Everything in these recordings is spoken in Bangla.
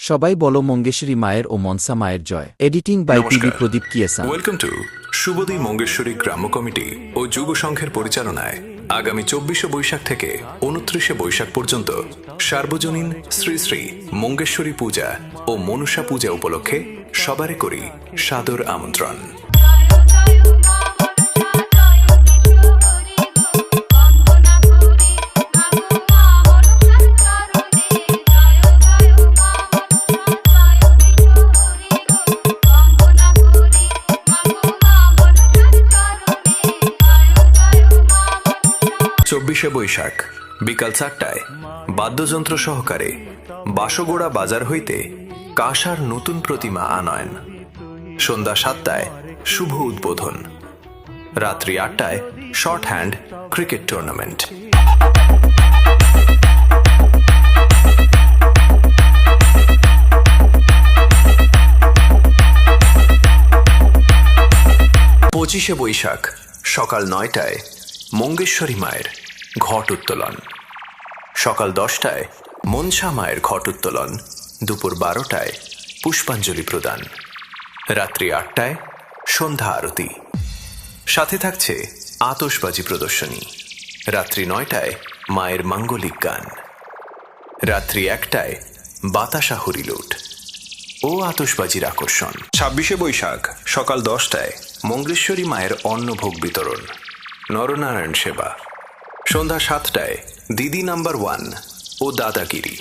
সবাই বলো মঙ্গেশ্বরী মায়ের ও মনসা মায়ের জয়। এডিটিং বাই পিবি প্রদীপ কিয়েসান। ওয়েলকাম টু শুভদী মঙ্গেশ্বরী গ্রাম্য কমিটি ও যুব সংঘের পরিচালনায় আগামী 24শে বৈশাখ থেকে 29শে বৈশাখ পর্যন্ত সার্বজনীন শ্রী শ্রী মঙ্গেশ্বরী পূজা ও মনসা পূজা উপলক্ষে সবারে করি সাদর আমন্ত্রণ। চব্বিশে বৈশাখ বিকাল 4টায় বাদ্যযন্ত্র সহকারে বাসগোড়া বাজার হইতে কাঁসার নতুন প্রতিমা আনয়ন, সন্ধ্যা 7টায় শুভ উদ্বোধন, রাত্রি 8টায় শর্ট হ্যান্ড ক্রিকেট টুর্নামেন্ট। পঁচিশে বৈশাখ সকাল 9টায় মঙ্গেশ্বরী মায়ের ঘট উত্তোলন, সকাল 10টায় মনসা মায়ের ঘট উত্তোলন, দুপুর 12টায় পুষ্পাঞ্জলি প্রদান, রাত্রি 8টায় সন্ধ্যা আরতি, সাথে থাকছে আতশবাজি প্রদর্শনী, রাত্রি 9টায় মায়ের মাঙ্গলিক গান, রাত্রি 1টায় বাতাসা হরিলুট ও আতশবাজির আকর্ষণ। 26শে বৈশাখ সকাল 10টায় মঙ্গেশ্বরী মায়ের অন্নভোগ বিতরণ, নরনারায়ণ সেবা, সন্ধ্যা 7টায় দিদি নাম্বার 1 ও দাদাগিরি,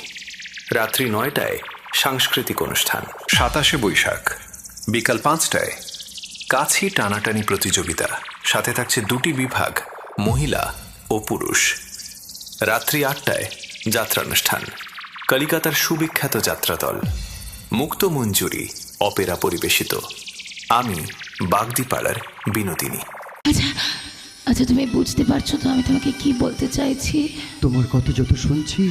রাত্রি 9টায় সাংস্কৃতিক অনুষ্ঠান। 27শে বৈশাখ বিকাল 5টায় কাছি টানাটানি প্রতিযোগিতা, সাথে থাকছে 2টি বিভাগ মহিলা ও পুরুষ, রাত্রি 8টায় যাত্রানুষ্ঠান, কলিকাতার সুবিখ্যাত যাত্রাদল মুক্ত মঞ্জুরি অপেরা পরিবেশিত। আমি বাগদিপাড়ার বিনোদিনী। আচ্ছা, তুমি বুঝতে পারছো তো আমি তোমাকে কি বলতে চাইছি? তোমার কথা যত শুনছি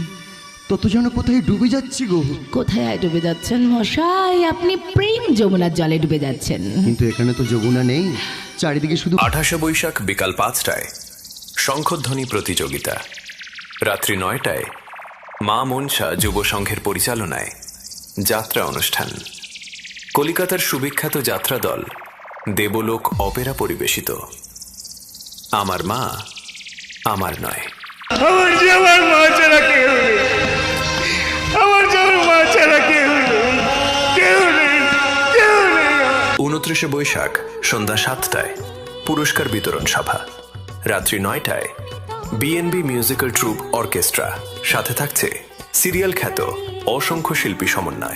তত যেন কোথায় ডুবে যাচ্ছি গো। কোথায় ডুবে যাচ্ছেন মশাই? আপনি প্রেম যমুনার জলে ডুবে যাচ্ছেন। কিন্তু এখানে তো যমুনা নেই, চারিদিকে শুধু। 28শে বৈশাখ বিকাল 5টায় শঙ্খধ্বনি প্রতিযোগিতা, রাত্রি 9টায় মা মনসা যুব সংঘের পরিচালনায় যাত্রা অনুষ্ঠান, কলিকাতার সুবিখ্যাত যাত্রা দল দেবলোক অপেরা পরিবেশিত। আমার মা আমার নয়। আমার যে আমার মা ছাড়া কেউ নেই, আমার যে আমার মা ছাড়া কেউ নেই, কেউ নেই, কেউ নেই। 29শে বৈশাখ সন্ধ্যা 7টায় পুরস্কার বিতরণ সভা, রাত্রি 9টায় বিএনবি মিউজিক্যাল ট্রুপ অর্কেস্ট্রা, সাথে থাকছে সিরিয়াল খ্যাত অসংখ্য শিল্পী সমন্বয়।